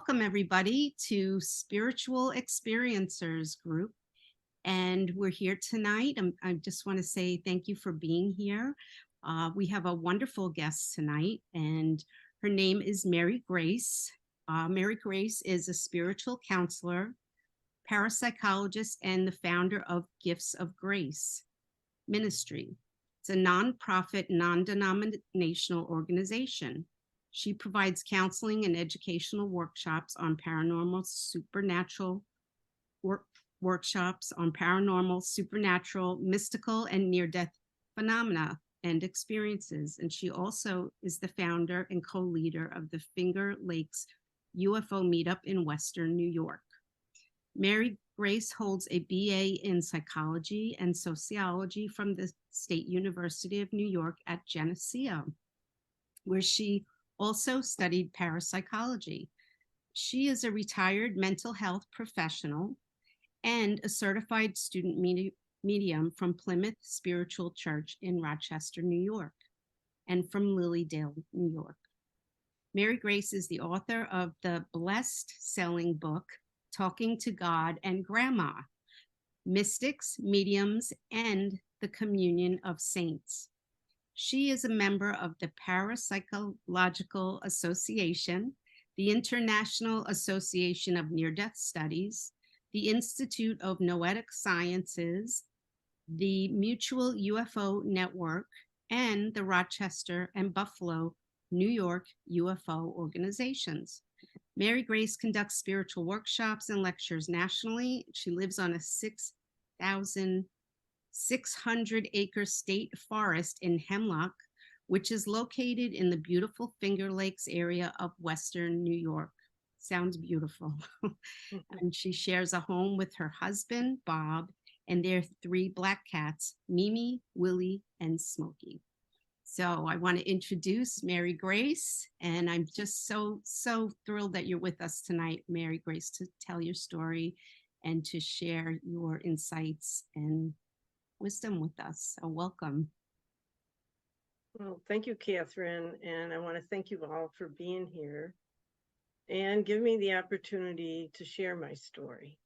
welcome everybody to Spiritual Experiencers group. And we're here tonight. I just want to say thank you for being here. We have a wonderful guest tonight, and her name is Mary Grace. Mary Grace is a spiritual counselor, parapsychologist, and the founder of Gifts of Grace Ministry. It's a nonprofit, non-denominational organization. She provides counseling and educational workshops on paranormal, supernatural, workshops on paranormal, supernatural, mystical, and near-death phenomena and experiences. And she also is the founder and co-leader of the Finger Lakes UFO meetup in Western New York. Mary Grace holds a BA in psychology and sociology from the State University of New York at Geneseo, where she also studied parapsychology. She is a retired mental health professional and a certified student medium from Plymouth Spiritual Church in Rochester, New York, and from Lilydale, New York. Mary Grace is the author of the best-selling book, Talking to God and Grandma, Mystics, Mediums, and the Communion of Saints. She is a member of the Parapsychological Association, the International Association of Near-Death Studies, the Institute of Noetic Sciences, the Mutual UFO Network, and the Rochester and Buffalo, New York UFO organizations. Mary Grace conducts spiritual workshops and lectures nationally. She lives on a 6,600-acre state forest in Hemlock, which is located in the beautiful Finger Lakes area of Western New York. Sounds beautiful. And she shares a home with her husband, Bob, and their 3 black cats, Mimi, Willie, and Smokey. So I want to introduce Mary Grace, and I'm just so thrilled that you're with us tonight, Mary Grace, to tell your story and to share your insights and wisdom with us. So welcome. Well, thank you, Catherine, and I want to thank you all for being here and give me the opportunity to share my story.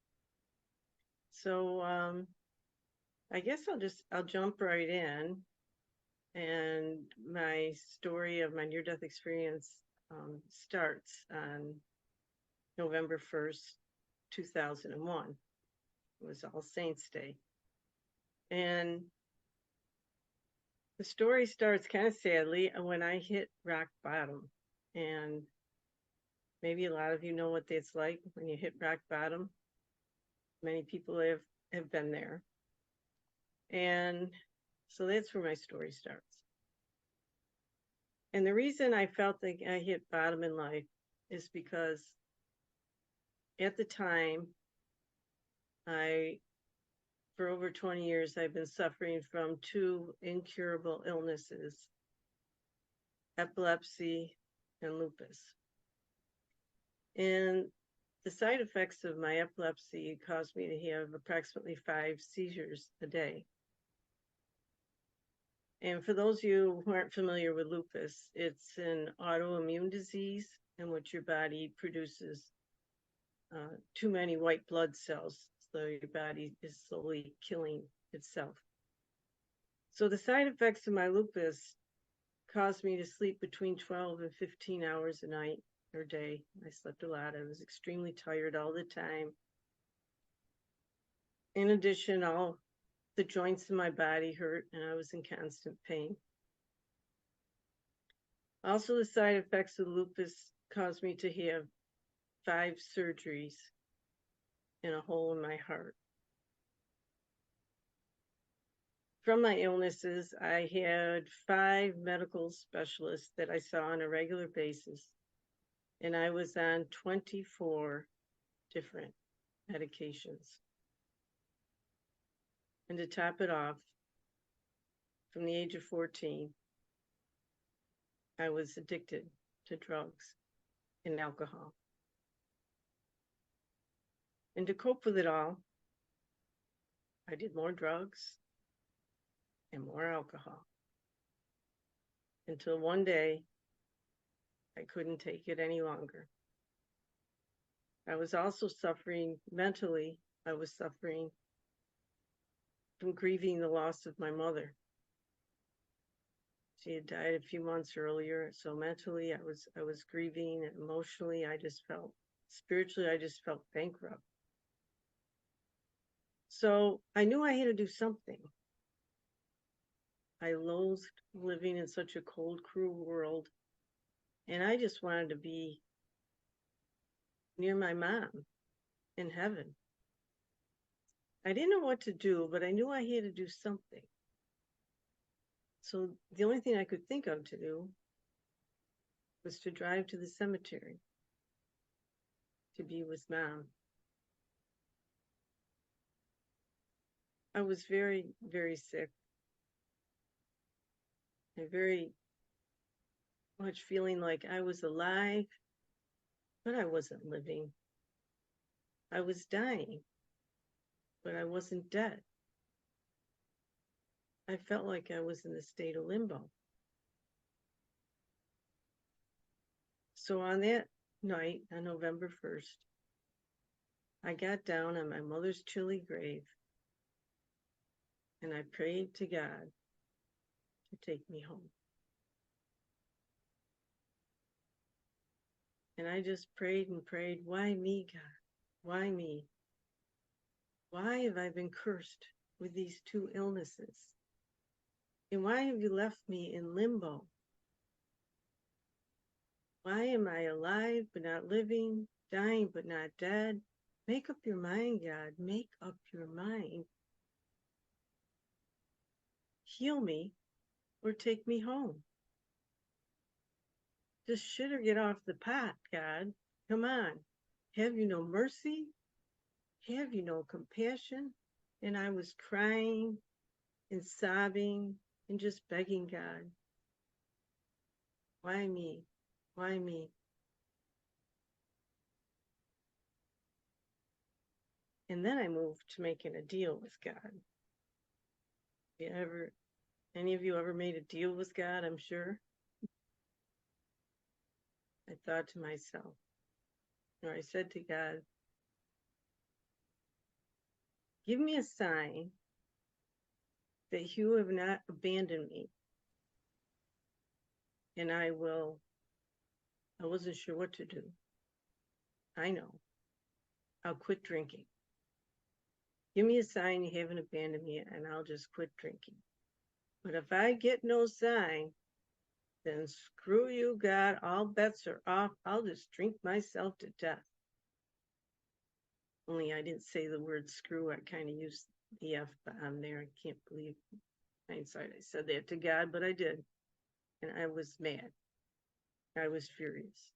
So I guess I'll jump right in. And my story of my near-death experience starts on November 1st, 2001. It was All Saints Day. And the story starts kind of sadly when I hit rock bottom. And maybe a lot of you know what that's like when you hit rock bottom. Many people have been there. And so that's where my story starts. And the reason I felt like I hit bottom in life is because at the time, for over 20 years, I've been suffering from 2 incurable illnesses, epilepsy and lupus. And the side effects of my epilepsy caused me to have approximately 5 seizures a day. And for those of you who aren't familiar with lupus, it's an autoimmune disease in which your body produces too many white blood cells, so your body is slowly killing itself. So the side effects of my lupus caused me to sleep between 12 and 15 hours a night or day. I slept a lot. I was extremely tired all the time. In addition, all the joints in my body hurt and I was in constant pain. Also, the side effects of lupus caused me to have 5 surgeries and a hole in my heart. From my illnesses, I had 5 medical specialists that I saw on a regular basis, and I was on 24 different medications. And to top it off, from the age of 14, I was addicted to drugs and alcohol. And to cope with it all, I did more drugs and more alcohol. Until one day, I couldn't take it any longer. I was also suffering mentally. I was suffering from grieving the loss of my mother. She had died a few months earlier, so mentally I was grieving, and emotionally spiritually I just felt bankrupt. So I knew I had to do something. I loathed living in such a cold, cruel world, and I just wanted to be near my mom in heaven. I didn't know what to do, but I knew I had to do something. So the only thing I could think of to do was to drive to the cemetery to be with Mom. I was very, very sick and very much feeling like I was alive, but I wasn't living. I was dying, but I wasn't dead. I felt like I was in a state of limbo. So on that night, on November 1st, I got down on my mother's chilly grave and I prayed to God to take me home. And I just prayed and prayed, why me, God? Why me? Why have I been cursed with these two illnesses? And why have you left me in limbo? Why am I alive but not living, dying but not dead? Make up your mind, God. Make up your mind. Heal me or take me home. Just shit or get off the pot, God. Come on. Have you no mercy? Have you no compassion? And I was crying and sobbing and just begging God. Why me? Why me? And then I moved to making a deal with God. Any of you ever made a deal with God, I'm sure? I thought to myself, or I said to God, give me a sign that you have not abandoned me. And I wasn't sure what to do. I know. I'll quit drinking. Give me a sign you haven't abandoned me, and I'll just quit drinking. But if I get no sign, then screw you, God. All bets are off. I'll just drink myself to death. Only I didn't say the word screw. I kind of used the F-bomb there. I can't believe hindsight I said that to God, but I did. And I was mad. I was furious.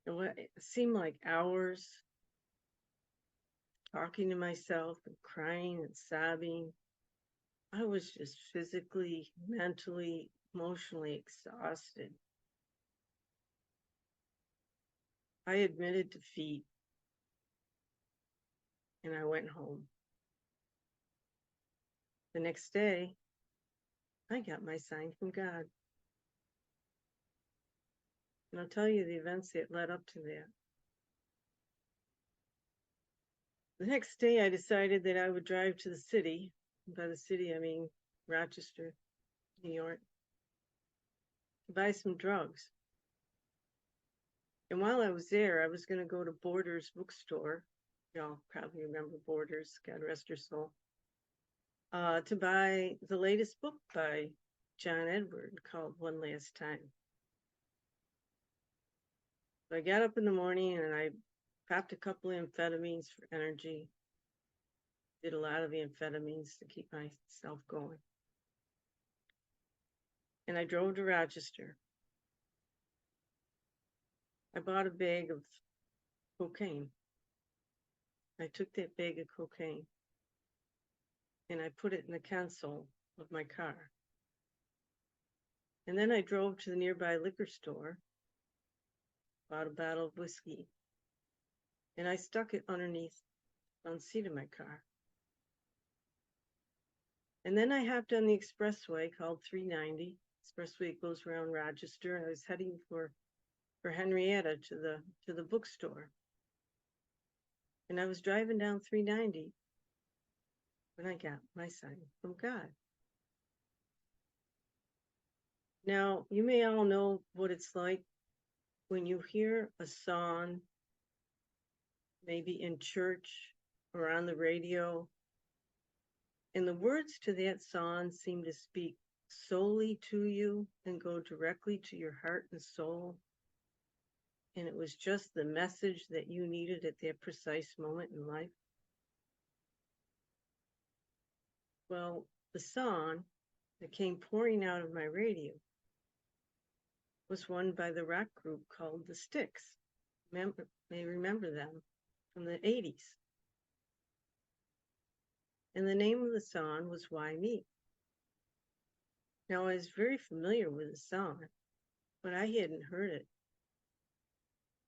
And it seemed like hours talking to myself and crying and sobbing. I was just physically, mentally, emotionally exhausted. I admitted defeat and I went home. The next day, I got my sign from God. And I'll tell you the events that led up to that. The next day, I decided that I would drive to the city. By the city, I mean Rochester, New York, to buy some drugs. And while I was there, I was going to go to Borders bookstore. Y'all probably remember Borders, God rest her soul, to buy the latest book by John Edward called One Last Time. So I got up in the morning and I popped a couple of amphetamines for energy. Did a lot of amphetamines to keep myself going. And I drove to Rochester. I bought a bag of cocaine. I took that bag of cocaine and I put it in the console of my car. And then I drove to the nearby liquor store, bought a bottle of whiskey, and I stuck it underneath the front seat of my car. And then I hopped on the expressway called 390. Expressway goes around Rochester, and I was heading for for Henrietta to the bookstore. And I was driving down 390 when I got my sign from God. Now, you may all know what it's like when you hear a song, maybe in church or on the radio, and the words to that song seem to speak solely to you and go directly to your heart and soul. And it was just the message that you needed at that precise moment in life. Well, the song that came pouring out of my radio was one by the rock group called The Styx. May remember them from the 80s. And the name of the song was Why Me? Now, I was very familiar with the song, but I hadn't heard it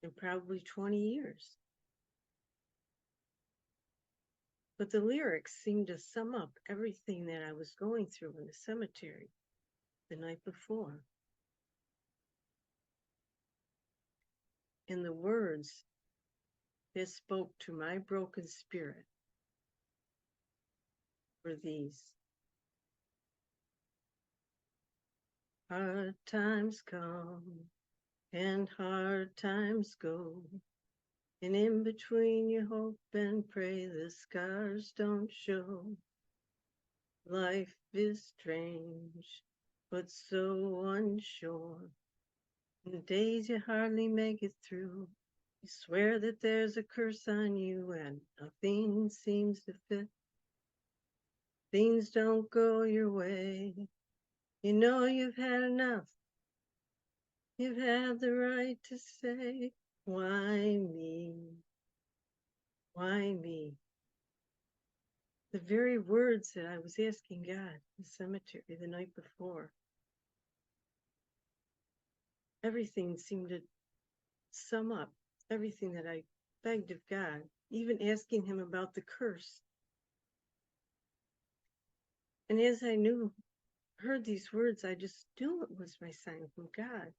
in probably 20 years. But the lyrics seemed to sum up everything that I was going through in the cemetery the night before. And the words that spoke to my broken spirit were these: hard times come and hard times go, and in between you hope and pray the scars don't show. Life is strange, but so unsure. In days you hardly make it through. You swear that there's a curse on you and nothing seems to fit. Things don't go your way. You know you've had enough. You've had the right to say, why me? Why me? The very words that I was asking God in the cemetery the night before. Everything seemed to sum up everything that I begged of God, even asking him about the curse. And as I heard these words, I just knew it was my sign from God.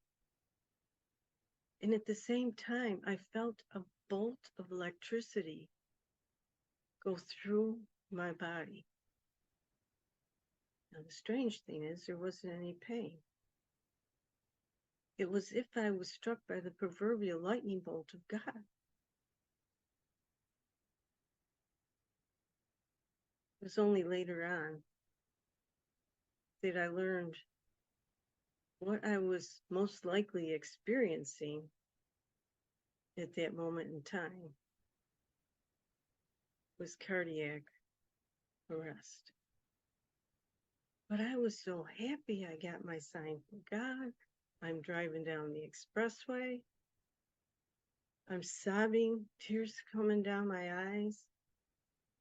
And at the same time, I felt a bolt of electricity go through my body. Now, the strange thing is, there wasn't any pain. It was as if I was struck by the proverbial lightning bolt of God. It was only later on that I learned what I was most likely experiencing at that moment in time was cardiac arrest. But I was so happy I got my sign from God. I'm driving down the expressway. I'm sobbing, tears coming down my eyes.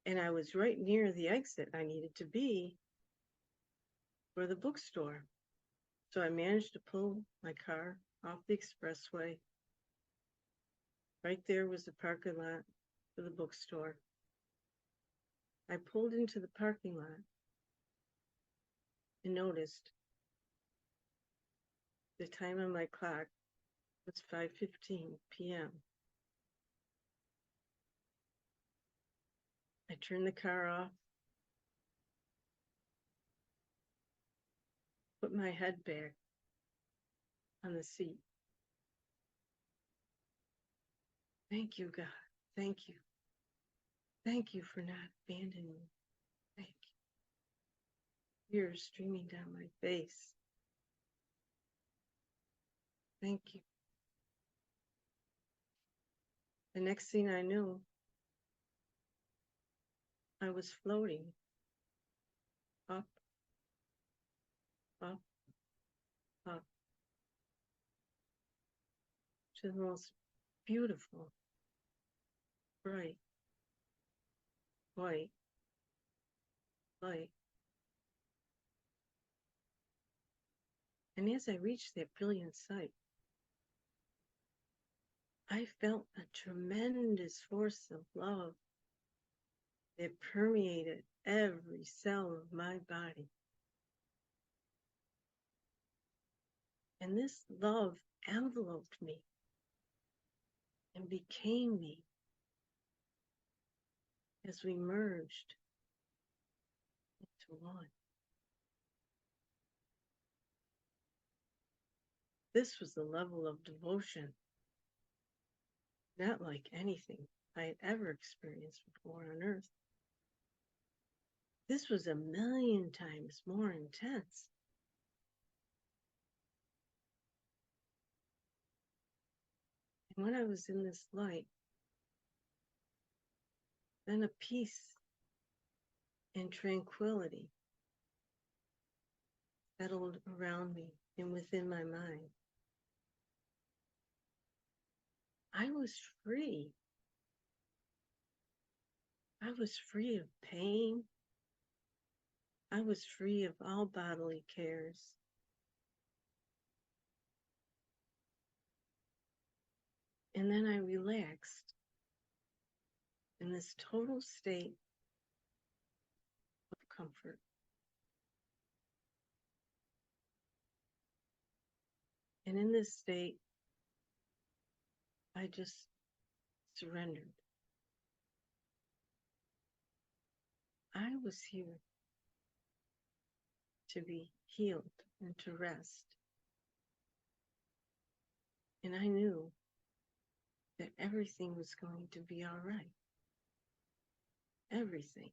And I was right near the exit I needed to be for the bookstore. So I managed to pull my car off the expressway. Right there was the parking lot for the bookstore. I pulled into the parking lot and noticed the time on my clock was 5:15 p.m. I turned the car off, put my head back on the seat. Thank you, God. Thank you. Thank you for not abandoning me. Thank you. Tears streaming down my face. Thank you. The next thing I knew, I was floating up, up, up to the most beautiful, bright, white light. And as I reached that brilliant sight, I felt a tremendous force of love that permeated every cell of my body. And this love enveloped me and became me as we merged into one. This was the level of devotion, not like anything I had ever experienced before on earth. This was 1,000,000 times more intense. And when I was in this light, then a peace and tranquility settled around me and within my mind. I was free. I was free of pain. I was free of all bodily cares. And then I relaxed in this total state of comfort. And in this state, I just surrendered. I was here to be healed and to rest. And I knew that everything was going to be all right. Everything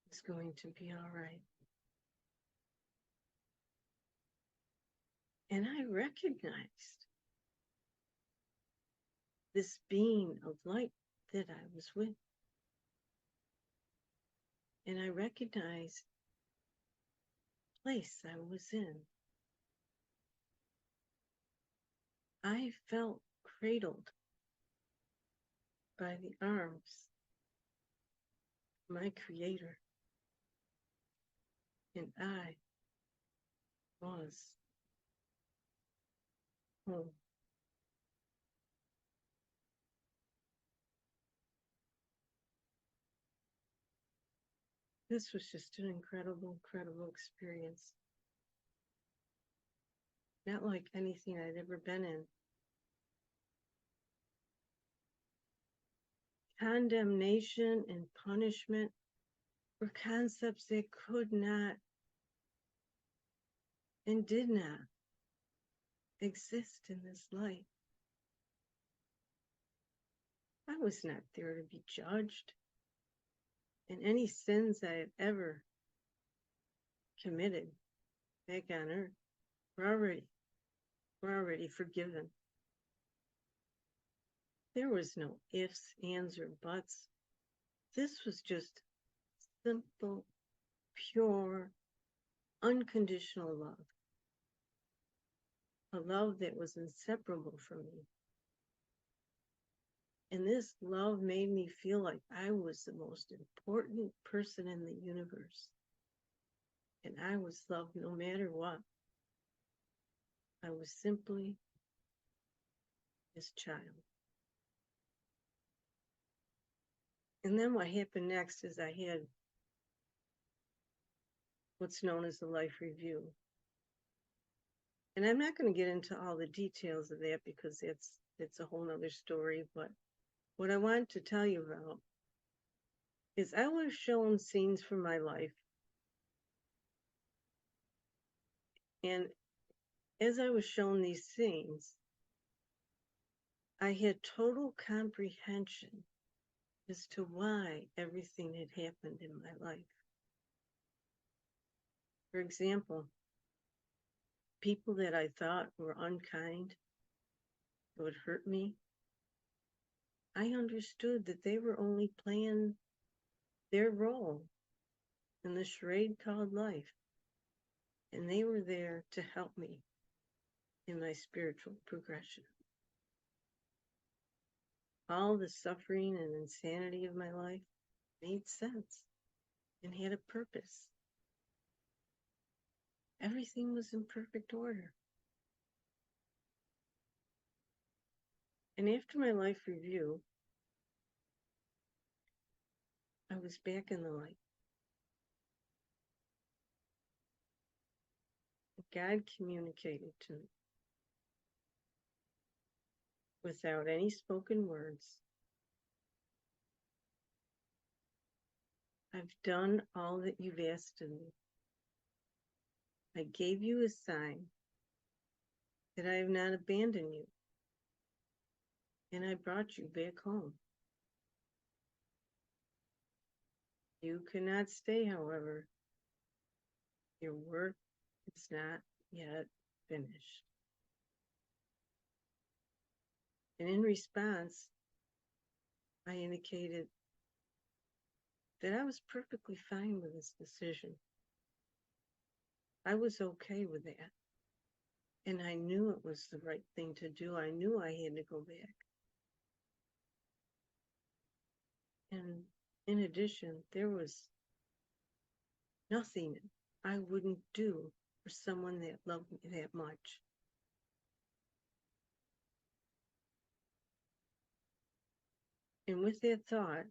was going to be all right. And I recognized this being of light that I was with. And I recognized the place I was in. I felt cradled by the arms of my Creator. And I was home. This was just an incredible, incredible experience. Not like anything I'd ever been in. Condemnation and punishment were concepts that could not and did not exist in this light. I was not there to be judged. And any sins I had ever committed back on earth were already forgiven. There was no ifs, ands, or buts. This was just simple, pure, unconditional love. A love that was inseparable from me. And this love made me feel like I was the most important person in the universe. And I was loved no matter what. I was simply his child. And then what happened next is I had what's known as the life review. And I'm not going to get into all the details of that because it's a whole nother story. But what I want to tell you about is I was shown scenes from my life. And as I was shown these scenes, I had total comprehension as to why everything had happened in my life. For example, people that I thought were unkind, would hurt me, I understood that they were only playing their role in the charade called life. And they were there to help me in my spiritual progression. All the suffering and insanity of my life made sense and had a purpose. Everything was in perfect order. And after my life review, I was back in the light. God communicated to me without any spoken words. I've done all that you've asked of me. I gave you a sign that I have not abandoned you, and I brought you back home. You cannot stay, however. Your work is not yet finished. And in response, I indicated that I was perfectly fine with this decision. I was okay with that. And I knew it was the right thing to do. I knew I had to go back. And in addition, there was nothing I wouldn't do for someone that loved me that much. And with that thought,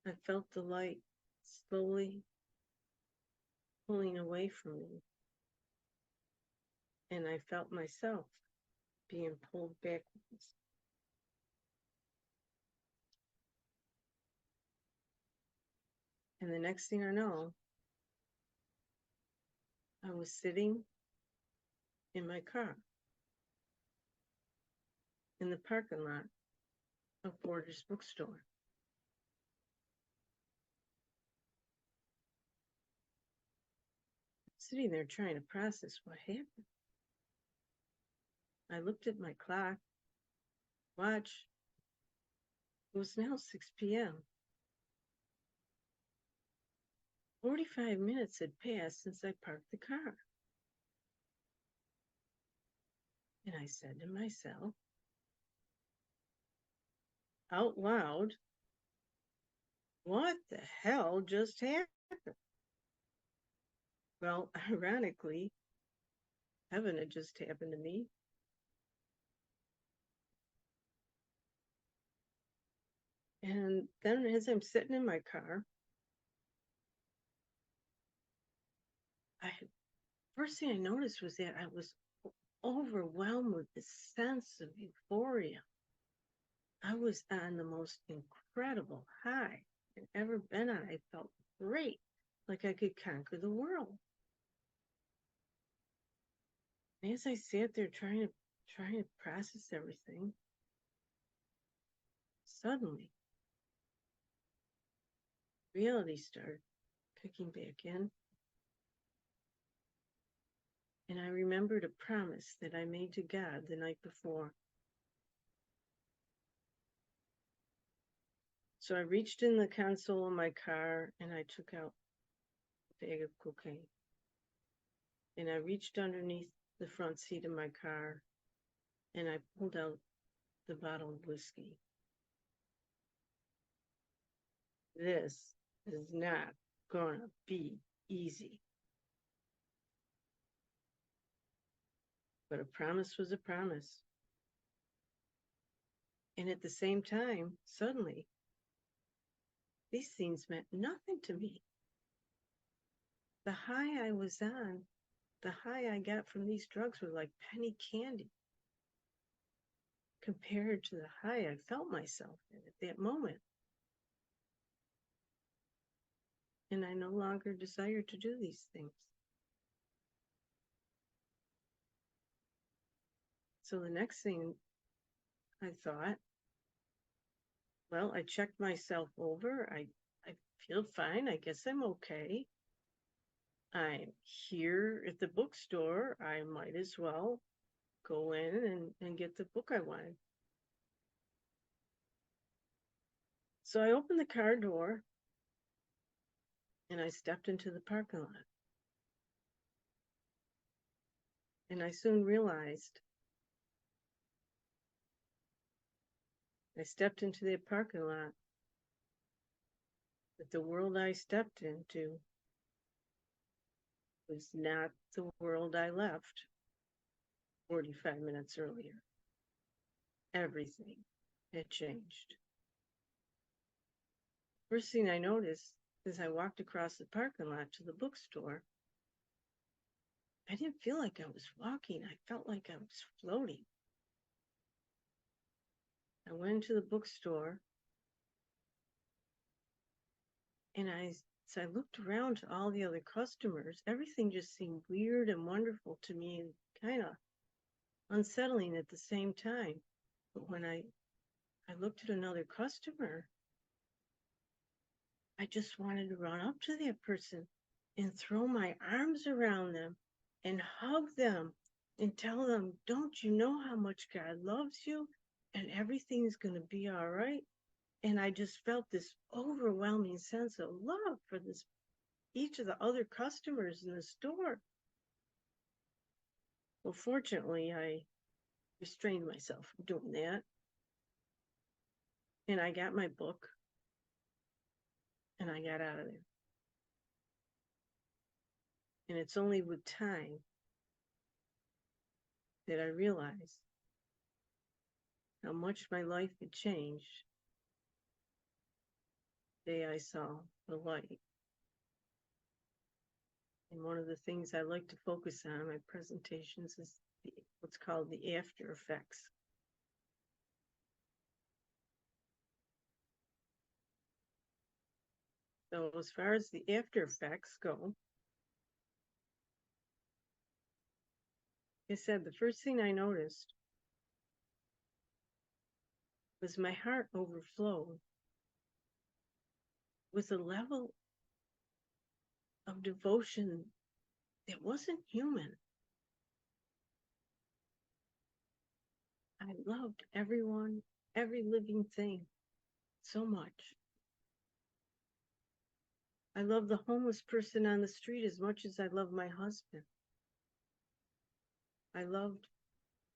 I felt the light slowly pulling away from me. And I felt myself being pulled backwards. And the next thing I know, I was sitting in my car in the parking lot of Borders bookstore. Sitting there trying to process what happened. I looked at my clock, watch. It was now 6 p.m. 45 minutes had passed since I parked the car. And I said to myself, out loud, what the hell just happened? Well, ironically, heaven had just happened to me. And then as I'm sitting in my car, first thing I noticed was that I was overwhelmed with this sense of euphoria. I was on the most incredible high I'd ever been on. I felt great, like I could conquer the world. And as I sat there trying to process everything, suddenly reality started kicking back in. And I remembered a promise that I made to God the night before. So I reached in the console of my car and I took out a bag of cocaine. And I reached underneath the front seat of my car and I pulled out the bottle of whiskey. This is not gonna be easy. But a promise was a promise. And at the same time, suddenly, these things meant nothing to me. The high I was on, the high I got from these drugs were like penny candy compared to the high I felt myself in at that moment. And I no longer desired to do these things. So the next thing I thought, well, I checked myself over. I feel fine. I guess I'm okay. I'm here at the bookstore. I might as well go in and get the book I wanted. So I opened the car door and I stepped into the parking lot. And I soon realized I stepped into the parking lot that the world I stepped into was not the world I left 45 minutes earlier. Everything had changed. First thing I noticed as I walked across the parking lot to the bookstore, I didn't feel like I was walking. I felt like I was floating. went to the bookstore and I looked around to all the other customers. Everything just seemed weird and wonderful to me and kind of unsettling at the same time. But when I looked at another customer, I just wanted to run up to that person and throw my arms around them and hug them and tell them, don't you know how much God loves you and everything's going to be all right? And I just felt this overwhelming sense of love for each of the other customers in the store. Well, fortunately, I restrained myself from doing that. And I got my book and I got out of there. And it's only with time that I realized how much my life had changed the day I saw the light. And one of the things I like to focus on in my presentations is what's called the after effects. So as far as the after effects go, like I said, the first thing I noticed was my heart overflowed with a level of devotion that wasn't human. I loved everyone, every living thing so much. I loved the homeless person on the street as much as I loved my husband. I loved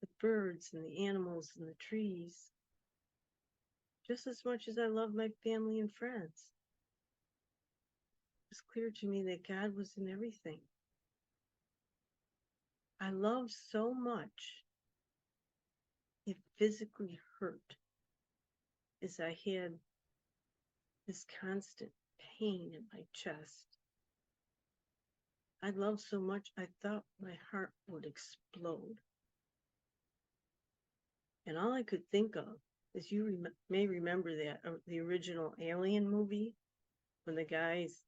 the birds and the animals and the trees just as much as I loved my family and friends. It was clear to me that God was in everything. I loved so much it physically hurt as I had this constant pain in my chest. I loved so much I thought my heart would explode. And all I could think of is you may remember that the original Alien movie, when the guy's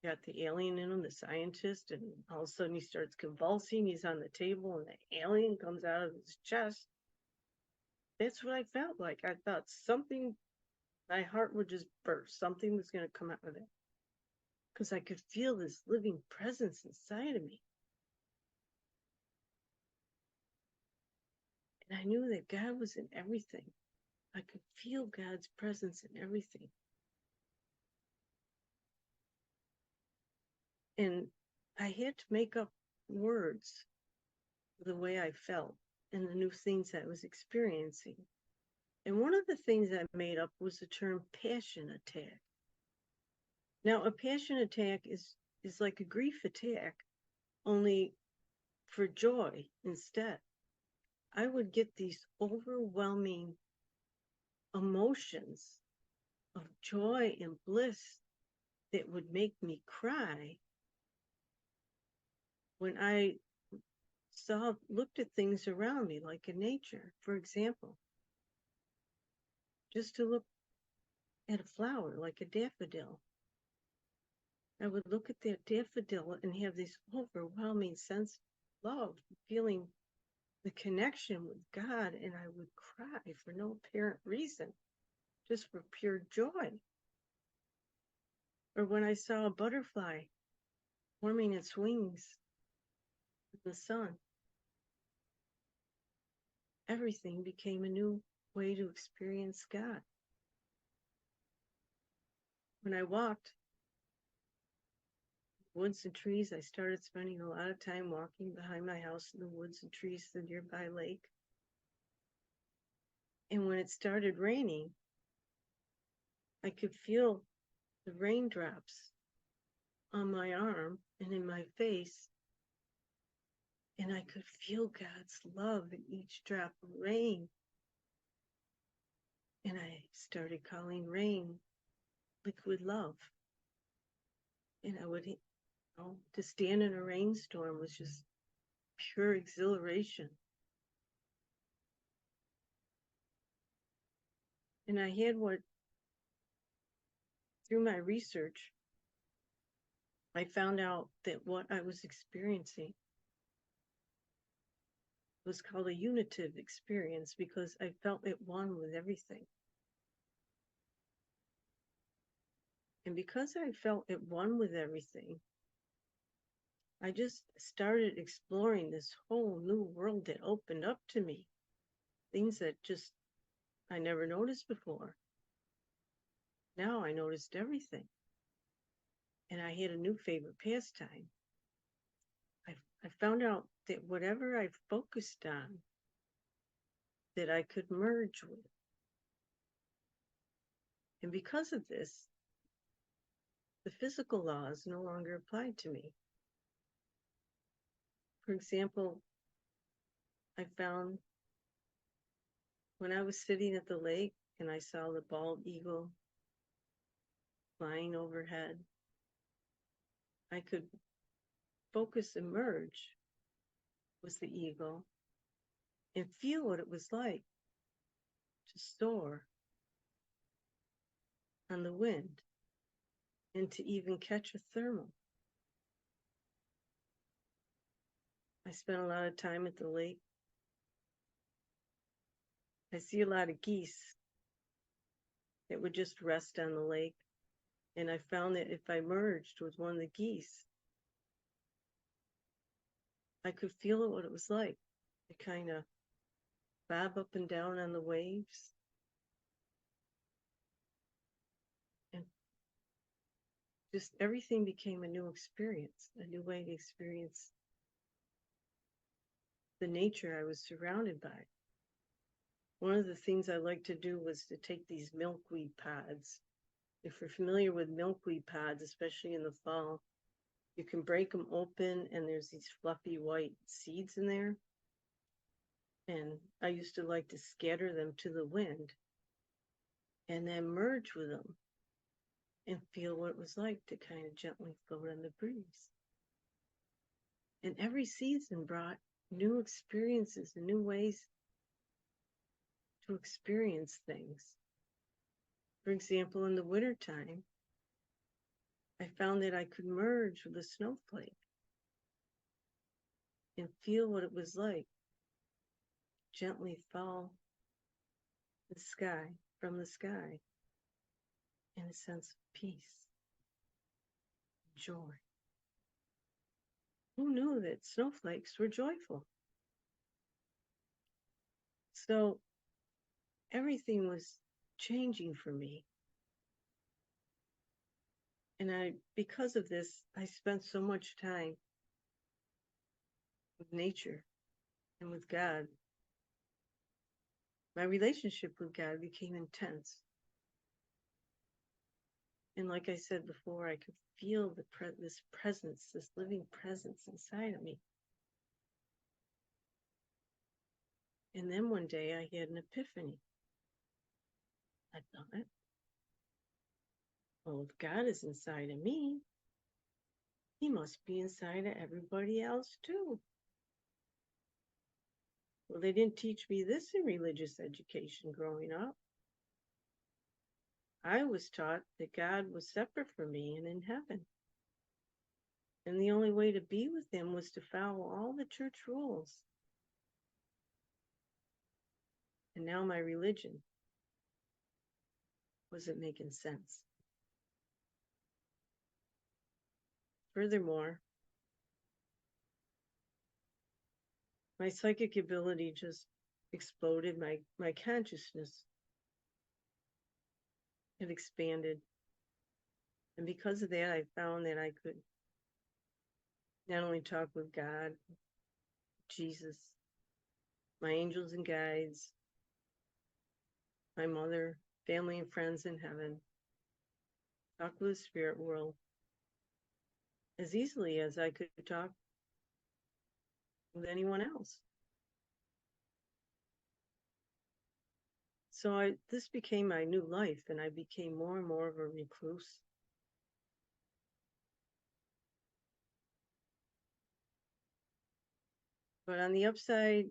got the alien in him, the scientist, and all of a sudden he starts convulsing, he's on the table, and the alien comes out of his chest. That's what I felt like. I thought something, my heart would just burst. Something was going to come out of it. Because I could feel this living presence inside of me. And I knew that God was in everything. I could feel God's presence in everything. And I had to make up words for the way I felt and the new things I was experiencing. And one of the things I made up was the term passion attack. Now, a passion attack is like a grief attack, only for joy instead. I would get these overwhelming emotions of joy and bliss that would make me cry when I looked at things around me, like in nature, for example. Just to look at a flower like a daffodil. I would look at that daffodil and have this overwhelming sense of love, feeling the connection with God, and I would cry for no apparent reason, just for pure joy. Or when I saw a butterfly warming its wings in the sun, everything became a new way to experience God. When I walked woods and trees, I started spending a lot of time walking behind my house in the woods and trees, the nearby lake. And when it started raining, I could feel the raindrops on my arm and in my face. And I could feel God's love in each drop of rain. And I started calling rain liquid love. And I would, to stand in a rainstorm was just pure exhilaration. And I had through my research, I found out that what I was experiencing was called a unitive experience because I felt at one with everything. And because I felt at one with everything, I just started exploring this whole new world that opened up to me. Things that just I never noticed before. Now I noticed everything. And I had a new favorite pastime. I found out that whatever I focused on, that I could merge with. And because of this, the physical laws no longer applied to me. For example, I found when I was sitting at the lake and I saw the bald eagle flying overhead, I could focus and merge with the eagle and feel what it was like to soar on the wind and to even catch a thermal. I spent a lot of time at the lake. I see a lot of geese that would just rest on the lake. And I found that if I merged with one of the geese, I could feel what it was like to kind of bob up and down on the waves. And just everything became a new experience, a new way to experience the nature I was surrounded by. One of the things I liked to do was to take these milkweed pods. If you're familiar with milkweed pods, especially in the fall, you can break them open and there's these fluffy white seeds in there. And I used to like to scatter them to the wind and then merge with them and feel what it was like to kind of gently float on the breeze. And every season brought new experiences and new ways to experience things. For example, in the wintertime, I found that I could merge with a snowflake and feel what it was like to gently fall from the sky in a sense of peace, joy. Who knew that snowflakes were joyful? So everything was changing for me. And because of this, I spent so much time with nature and with God. My relationship with God became intense. And like I said before, I could feel this presence, this living presence inside of me. And then one day I had an epiphany. I thought, well, if God is inside of me, he must be inside of everybody else too. Well, they didn't teach me this in religious education growing up. I was taught that God was separate from me and in heaven. And the only way to be with him was to follow all the church rules. And now my religion wasn't making sense. Furthermore, my psychic ability just exploded. My consciousness had expanded. And because of that, I found that I could not only talk with God, Jesus, my angels and guides, my mother, family and friends in heaven, talk with the spirit world as easily as I could talk with anyone else. So this became my new life, and I became more and more of a recluse. But on the upside,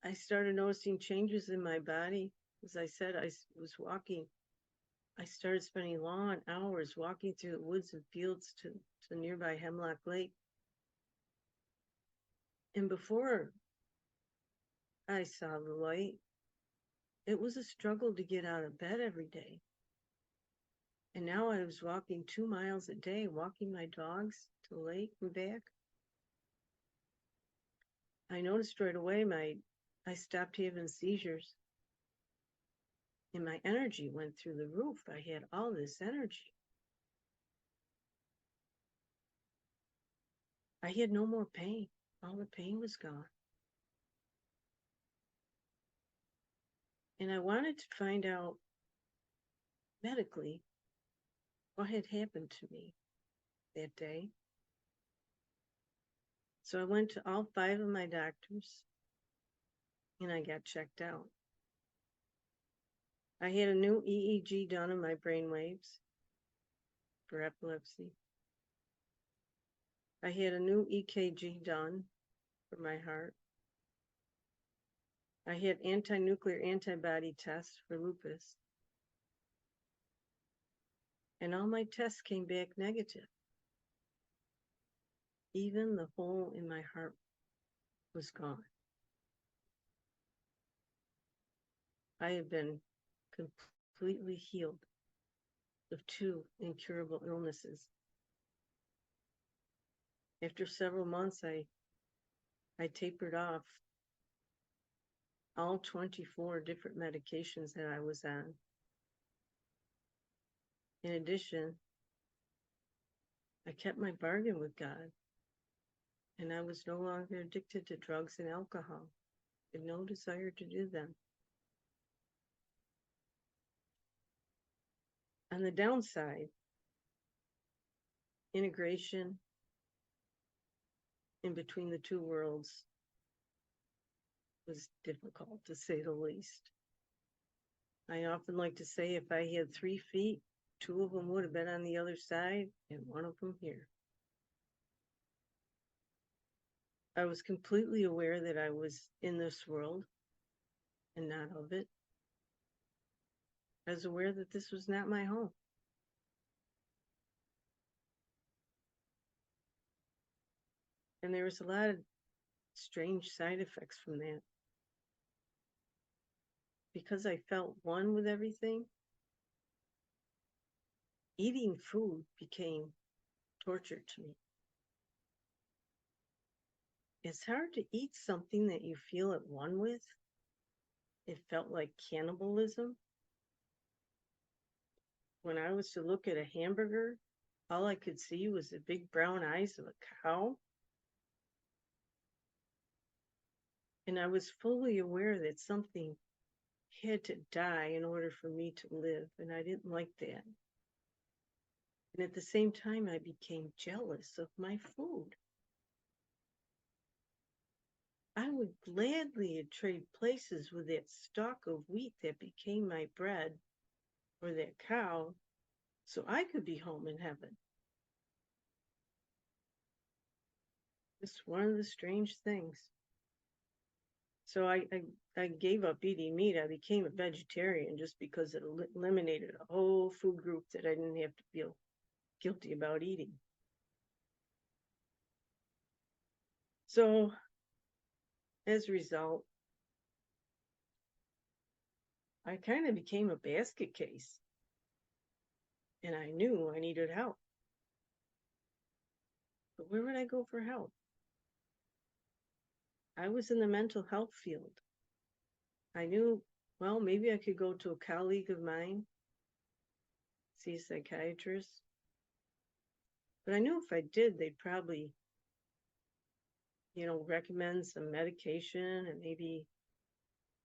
I started noticing changes in my body. As I said, was walking. I started spending long hours walking through the woods and fields to nearby Hemlock Lake. And before I saw the light, it was a struggle to get out of bed every day. And now I was walking 2 miles a day, walking my dogs to the lake and back. I noticed right away I stopped having seizures. And my energy went through the roof. I had all this energy. I had no more pain. All the pain was gone. And I wanted to find out medically what had happened to me that day. So I went to all 5 of my doctors and I got checked out. I had a new EEG done on my brain waves for epilepsy. I had a new EKG done for my heart. I had anti-nuclear antibody tests for lupus. And all my tests came back negative. Even the hole in my heart was gone. I had been completely healed of 2 incurable illnesses. After several months, I tapered off all 24 different medications that I was on. In addition, I kept my bargain with God, and I was no longer addicted to drugs and alcohol. I had no desire to do them. On the downside, integration in between the 2 worlds was difficult, to say the least. I often like to say if I had 3 feet, 2 of them would have been on the other side and 1 of them here. I was completely aware that I was in this world and not of it. I was aware that this was not my home. And there was a lot of strange side effects from that. Because I felt one with everything, eating food became torture to me. It's hard to eat something that you feel at one with. It felt like cannibalism. When I was to look at a hamburger, all I could see was the big brown eyes of a cow. And I was fully aware that something had to die in order for me to live, and I didn't like that. And at the same time, I became jealous of my food. I would gladly trade places with that stalk of wheat that became my bread, or that cow, so I could be home in heaven. It's one of the strange things. So I gave up eating meat. I became a vegetarian just because it eliminated a whole food group that I didn't have to feel guilty about eating. So as a result, I kind of became a basket case. And I knew I needed help. But where would I go for help? I was in the mental health field. I knew, well, maybe I could go to a colleague of mine, see a psychiatrist. But I knew if I did, they'd probably, recommend some medication and maybe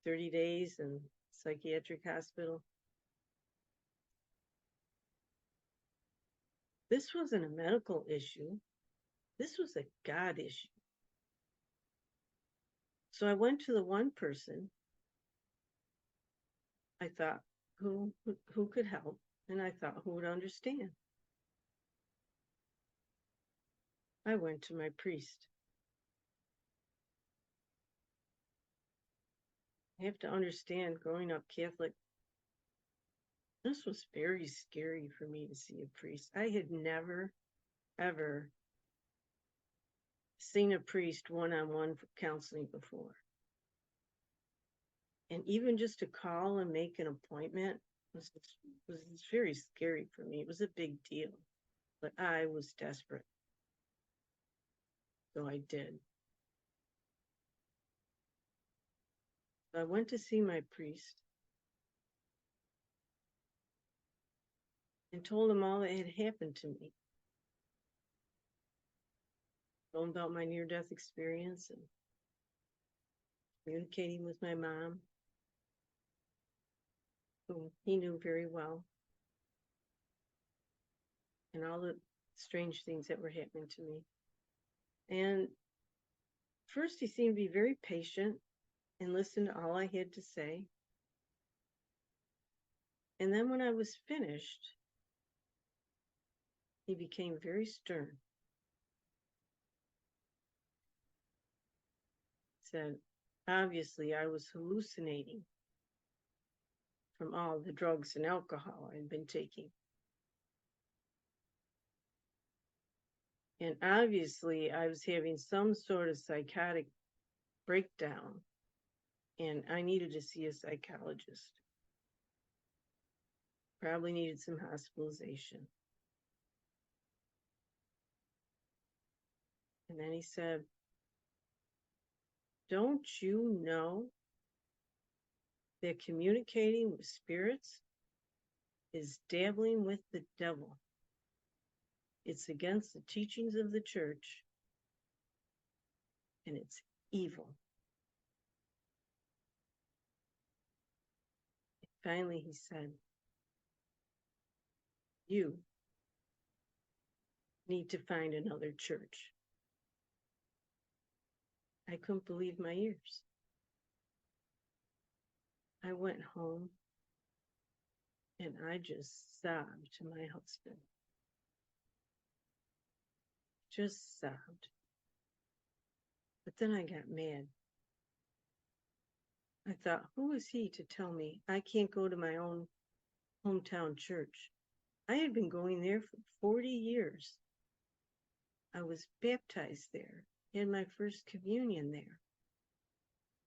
30 days in psychiatric hospital. This wasn't a medical issue. This was a God issue. So I went to the one person I thought who could help, and I thought who would understand. I went to my priest. I have to understand, growing up Catholic, this was very scary for me to see a priest. I had never, ever seen a priest one-on-one for counseling before. And even just to call and make an appointment was very scary for me. It was a big deal, but I was desperate. So I did. I went to see my priest and told him all that had happened to me. Told him about my near-death experience and communicating with my mom, who he knew very well, and all the strange things that were happening to me. And first, he seemed to be very patient and listened to all I had to say. And then when I was finished, he became very stern. Said, obviously, I was hallucinating from all the drugs and alcohol I'd been taking. And obviously, I was having some sort of psychotic breakdown, and I needed to see a psychologist. Probably needed some hospitalization. And then he said, don't you know that communicating with spirits is dabbling with the devil? It's against the teachings of the church, and it's evil. Finally, he said, you need to find another church. I couldn't believe my ears. I went home and I just sobbed to my husband. Just sobbed. But then I got mad. I thought, who is he to tell me I can't go to my own hometown church? I had been going there for 40 years. I was baptized there, had my first communion there.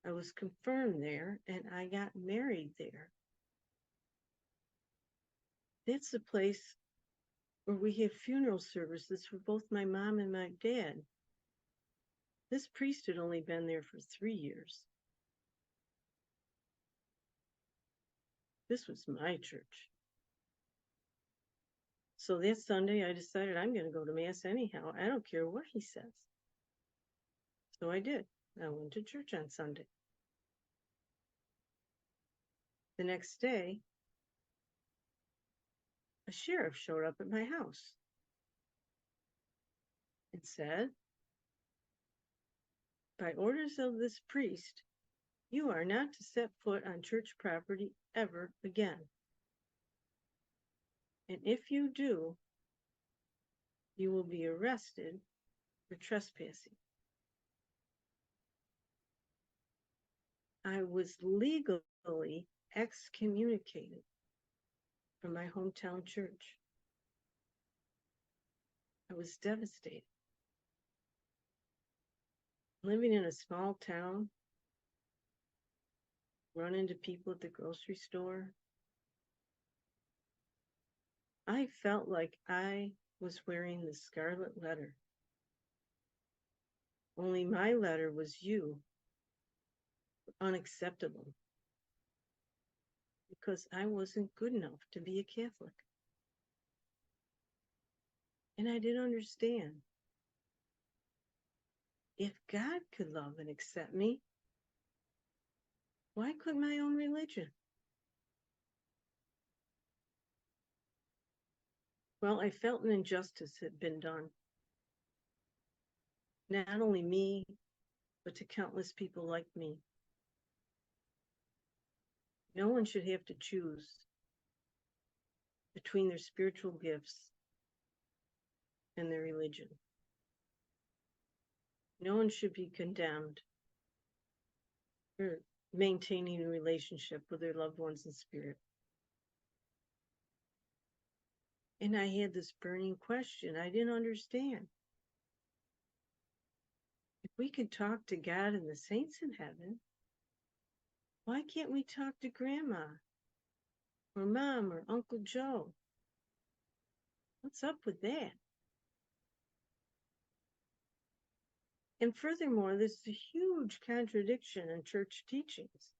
I was confirmed there, and I got married there. That's the place where we have funeral services for both my mom and my dad. This priest had only been there for 3 years. This was my church. So that Sunday, I decided I'm going to go to Mass anyhow. I don't care what he says. So I did. I went to church on Sunday. The next day, a sheriff showed up at my house and said, by orders of this priest, you are not to set foot on church property ever again. And if you do, you will be arrested for trespassing. I was legally excommunicated from my hometown church. I was devastated. Living in a small town, run into people at the grocery store. I felt like I was wearing the scarlet letter. Only my letter was you. Unacceptable. Because I wasn't good enough to be a Catholic. And I didn't understand. If God could love and accept me, why couldn't my own religion? Well, I felt an injustice had been done. Not only me, but to countless people like me. No one should have to choose between their spiritual gifts and their religion. No one should be condemned for maintaining a relationship with their loved ones in spirit. And I had this burning question I didn't understand. If we can talk to God and the saints in heaven, why can't we talk to Grandma or Mom or Uncle Joe? What's up with that? And furthermore, there's a huge contradiction in church teachings.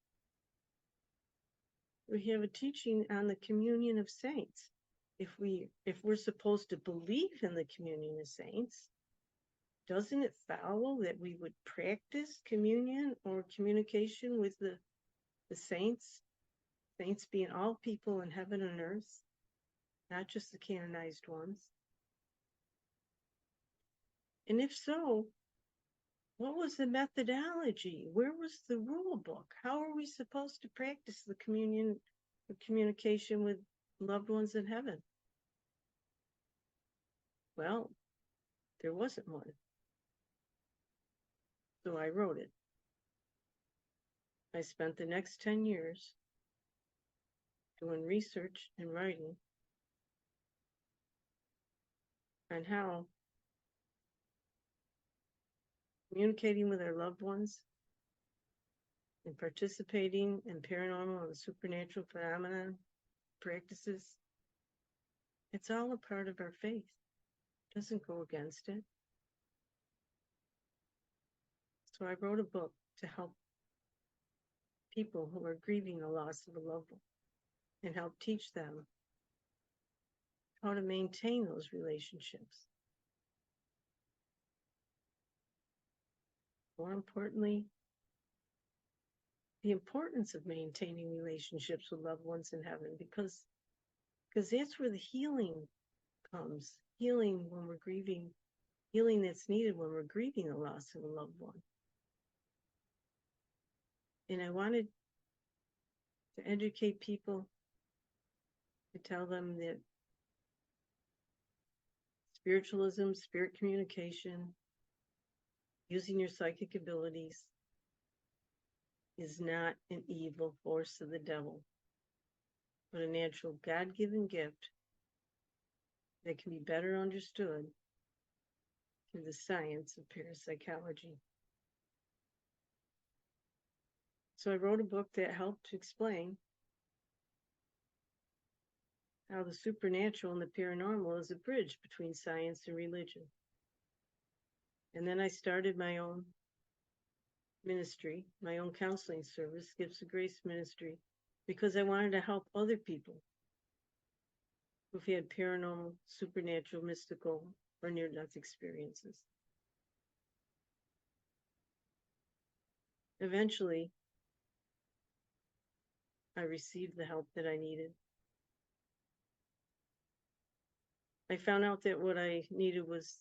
We have a teaching on the communion of saints. If we're supposed to believe in the communion of saints, doesn't it follow that we would practice communion or communication with the saints? Saints being all people in heaven and earth, not just the canonized ones. And if so, what was the methodology? Where was the rule book? How are we supposed to practice the communication with loved ones in heaven? Well, there wasn't one. So I wrote it. I spent the next 10 years doing research and writing on how communicating with our loved ones and participating in paranormal and supernatural phenomena practices, it's all a part of our faith. It doesn't go against it. So I wrote a book to help people who are grieving the loss of a loved one and help teach them how to maintain those relationships. More importantly, the importance of maintaining relationships with loved ones in heaven, because that's where the healing comes. Healing when we're grieving, healing that's needed when we're grieving the loss of a loved one. And I wanted to educate people, to tell them that spiritualism, spirit communication, using your psychic abilities is not an evil force of the devil, but a natural God-given gift that can be better understood through the science of parapsychology. So I wrote a book that helped to explain how the supernatural and the paranormal is a bridge between science and religion. And then I started my own ministry, my own counseling service, Gifts of Grace Ministry, because I wanted to help other people who've had paranormal, supernatural, mystical, or near-death experiences. Eventually, I received the help that I needed. I found out that what I needed was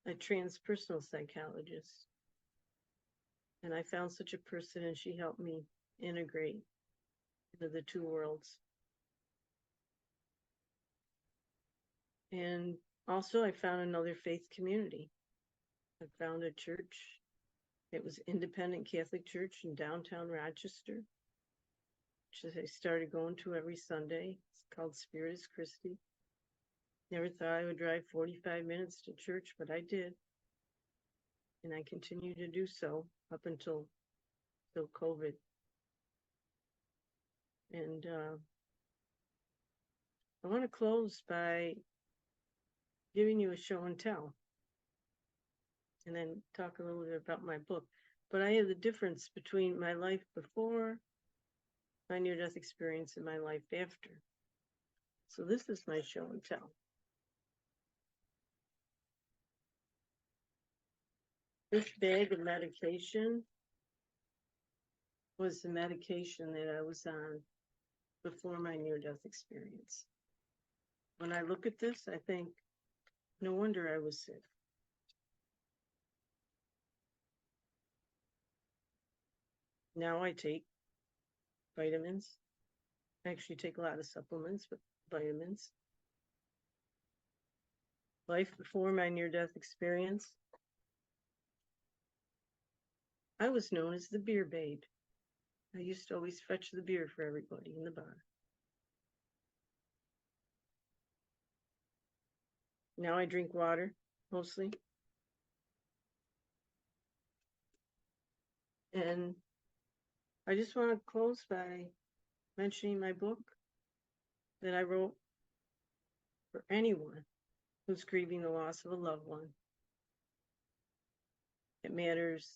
a transpersonal psychologist. And I found such a person, and she helped me integrate into the two worlds. And also I found another faith community. I found a church. It was independent Catholic church in downtown Rochester, which I started going to every Sunday. It's called Spirit is Christi. Never thought I would drive 45 minutes to church, but I did. And I continue to do so up until COVID. And I want to close by giving you a show and tell, and then talk a little bit about my book. But I have the difference between my life before my near-death experience and my life after. So this is my show and tell. This bag of medication was the medication that I was on before my near-death experience. When I look at this, I think, no wonder I was sick. Now I take vitamins. I actually take a lot of supplements, but vitamins. Life before my near-death experience, I was known as the beer babe. I used to always fetch the beer for everybody in the bar. Now I drink water, mostly. And I just want to close by mentioning my book that I wrote for anyone who's grieving the loss of a loved one. It matters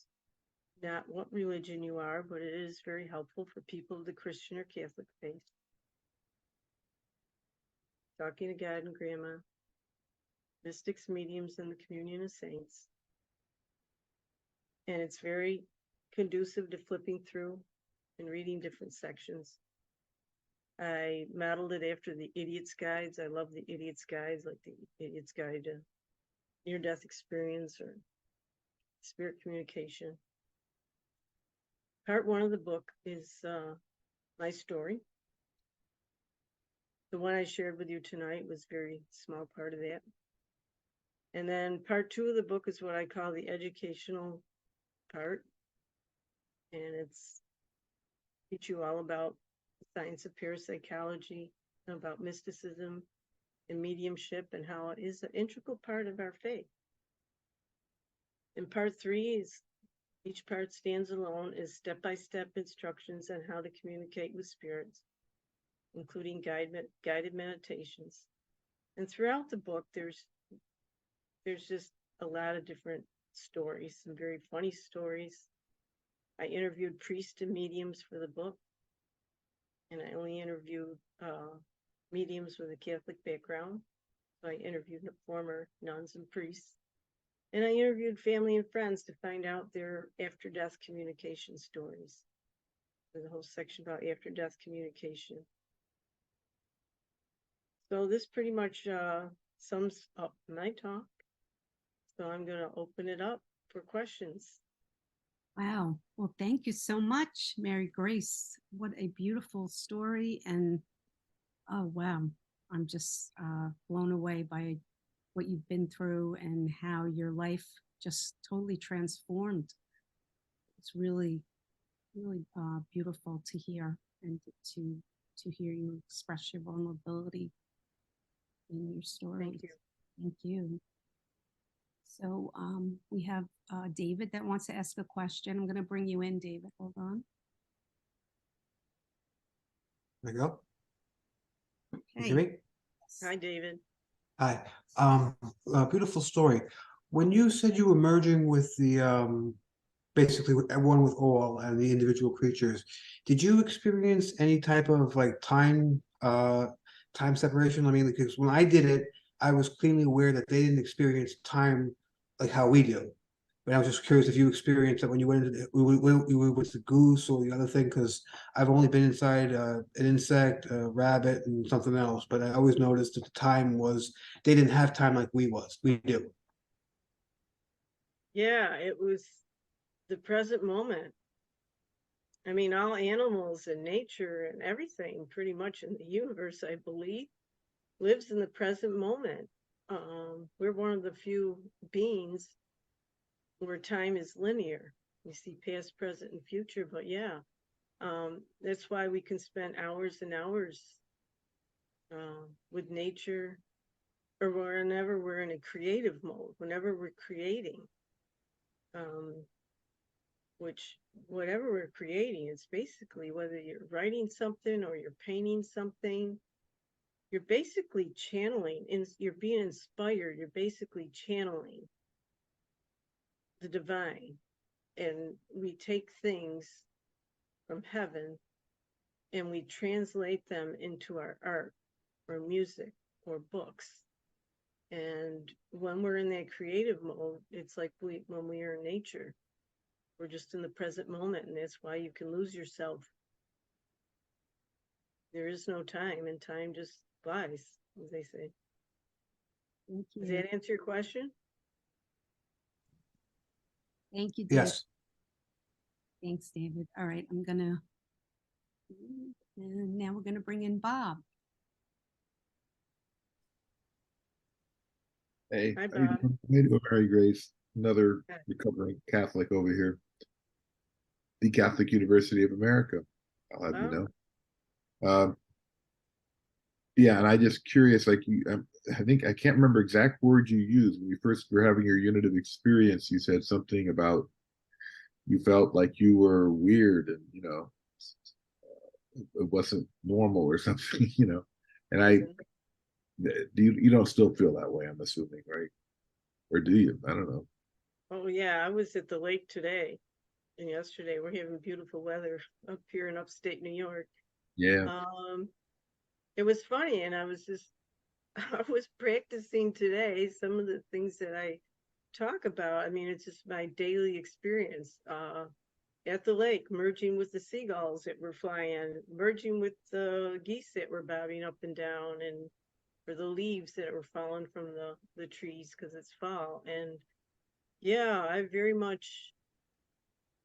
not what religion you are, but it is very helpful for people of the Christian or Catholic faith. Talking to God and Grandma, mystics, mediums, and the Communion of Saints. And it's very conducive to flipping through and reading different sections. I modeled it after the Idiot's Guides. I love the Idiot's Guides, like the Idiot's Guide to Near-Death Experience or Spirit Communication. Part 1 of the book is my story. The one I shared with you tonight was a very small part of that. And then part 2 of the book is what I call the educational part. And it's teach you all about the science of parapsychology, about mysticism and mediumship, and how it is an integral part of our faith. And part 3 is each part stands alone, is step-by-step instructions on how to communicate with spirits, including guided meditations. And throughout the book, there's just a lot of different stories, some very funny stories. I interviewed priests and mediums for the book, and I only interviewed mediums with a Catholic background. So I interviewed former nuns and priests. And I interviewed family and friends to find out their after-death communication stories. There's a whole section about after-death communication. So this pretty much sums up my talk. So I'm going to open it up for questions. Wow. Well, thank you so much, Mary Grace. What a beautiful story. And oh, wow. I'm just blown away by what you've been through and how your life just totally transformed. It's really, really beautiful to hear and to hear you express your vulnerability in your story. Thank you. Thank you. So we have David that wants to ask a question. I'm going to bring you in, David. Hold on. There you go. Okay. You hear me? Hi, David. Hi. Beautiful story. When you said you were merging with the basically with one with all and the individual creatures, did you experience any type of like time separation? I mean, because when I did it, I was cleanly aware that they didn't experience time like how we do. But I was just curious if you experienced that when you went into you were with the goose or the other thing, because I've only been inside an insect, a rabbit, and something else. But I always noticed that the time was they didn't have time like we do. Yeah, it was the present moment. I mean, all animals and nature and everything pretty much in the universe, I believe, lives in the present moment. We're one of the few beings where time is linear. We see past, present, and future, but yeah, that's why we can spend hours and hours with nature, or whenever we're in a creative mode, whenever we're creating, which whatever we're creating, it's basically whether you're writing something or you're painting something, you're basically channeling, you're being inspired, you're basically channeling the divine. And we take things from heaven and we translate them into our art or music or books. And when we're in that creative mode, it's like when we are in nature, we're just in the present moment, and that's why you can lose yourself. There is no time, and time just flies, as they say. Thank you. Does that answer your question? Thank you, David. Yes. Thanks, David. All right, and now we're gonna bring in Bob. Hey, Hi, how you Bob. doing? How you doing, Mary Grace? Another Hi. recovering Catholic over here. the Catholic University of America. I'll have you Oh, know. Yeah, and I just curious, like you, I think I can't remember exact words you used when you first were having your unit of experience. You said something about you felt like you were weird, and it wasn't normal or something, And I mhm. do you don't still feel that way? I'm assuming, right? Or do you? I don't know. Oh yeah, I was at the lake today and yesterday. We're having beautiful weather up here in upstate New York. Yeah. Um, it was funny, and I was just I was practicing today some of the things that I talk about. I mean, it's just my daily experience. At the lake, merging with the seagulls that were flying, merging with the geese that were bobbing up and down, and or the leaves that were falling from the trees because it's fall. And yeah, I very much,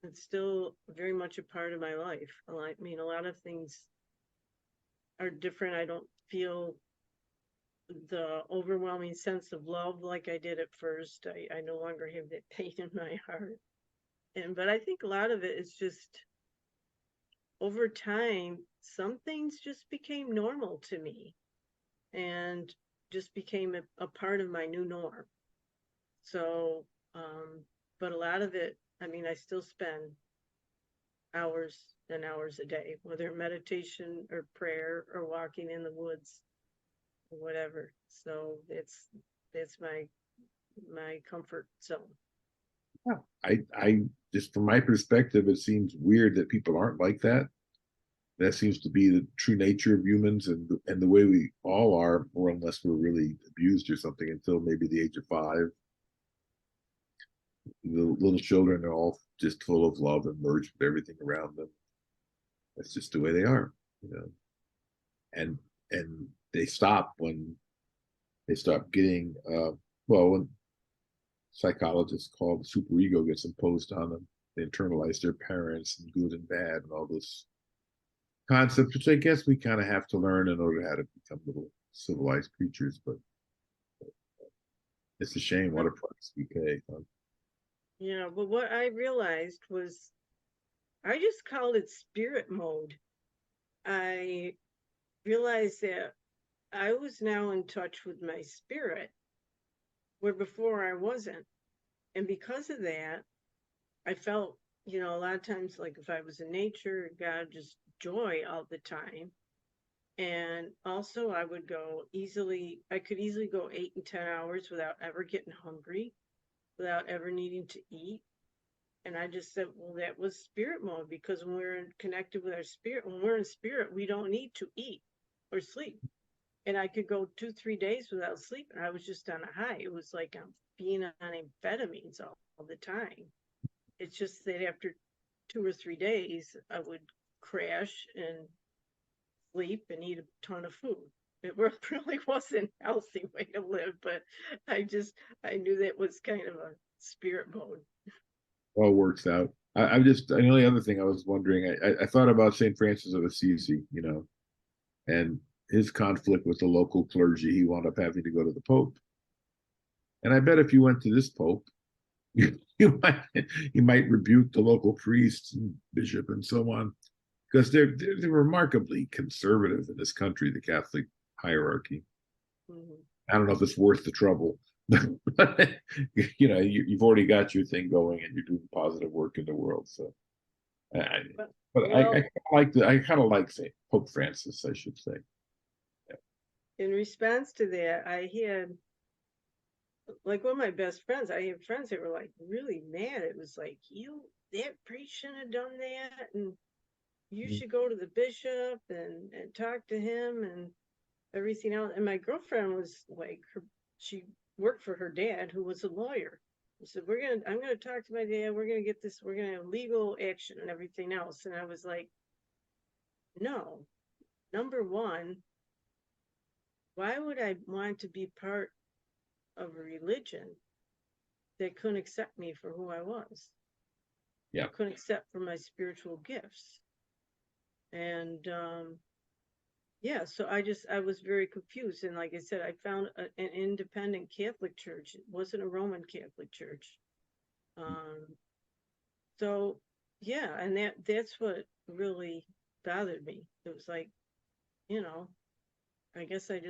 it's still very much a part of my life. I mean, a lot of things are different. I don't feel the overwhelming sense of love like I did at first. I no longer have that pain in my heart. But I think a lot of it is just over time, some things just became normal to me and just became a part of my new norm. So, but a lot of it, I mean, I still spend hours and hours a day, whether meditation or prayer or walking in the woods or whatever. So that's my comfort zone. Yeah. I just from my perspective, it seems weird that people aren't like that. That seems to be the true nature of humans, and the way we all are, or unless we're really abused or something until maybe the age of 5. The little children are all just full of love and merged with everything around them. That's just the way they are, you know. And they stop when they start getting when psychologists call the superego gets imposed on them. They internalize their parents and good and bad and all this concepts, which I guess we kind of have to learn in order how to become little civilized creatures. But it's a shame what a price we pay. Yeah, but what I realized was I just called it spirit mode. I realized that I was now in touch with my spirit, where before I wasn't. And because of that, I felt, a lot of times, like if I was in nature, God, just joy all the time. And also, I could easily go 8 and 10 hours without ever getting hungry, without ever needing to eat. And I just said, well, that was spirit mode, because when we're connected with our spirit, when we're in spirit, we don't need to eat or sleep. And I could go 2-3 days without sleep, and I was just on a high. It was like I'm being on amphetamines all the time. It's just that after 2 or 3 days, I would crash and sleep and eat a ton of food. It really wasn't a healthy way to live, but I knew that was kind of a spirit mode. All works out. I'm just, the only other thing I was wondering, I thought about St. Francis of Assisi, and his conflict with the local clergy. He wound up having to go to the Pope. And I bet if you went to this Pope, you might rebuke the local priests and bishop and so on, because they're remarkably conservative in this country, the Catholic hierarchy. Mhm. I don't know if it's worth the trouble, but you've already got your thing going and you're doing positive work in the world. So, I, but Well, I kind of like Saint Pope Francis, I should say. Yeah. in response to that, I had, like, one of my best friends, I had friends that were like really mad. It was like, that priest shouldn't have done that, and you should go to the bishop and talk to him and everything else. And my girlfriend was like, she worked for her dad, who was a lawyer. I said, I'm gonna talk to my dad. We're gonna get this. We're gonna have legal action and everything else. And I was like, no. Number one, why would I want to be part of a religion that couldn't accept me for who I was? Yeah. Couldn't accept for my spiritual gifts. And yeah, so I was very confused. And like I said, I found an independent Catholic church. It wasn't a Roman Catholic church. So yeah, and that's what really bothered me. It was like, you know, I guess I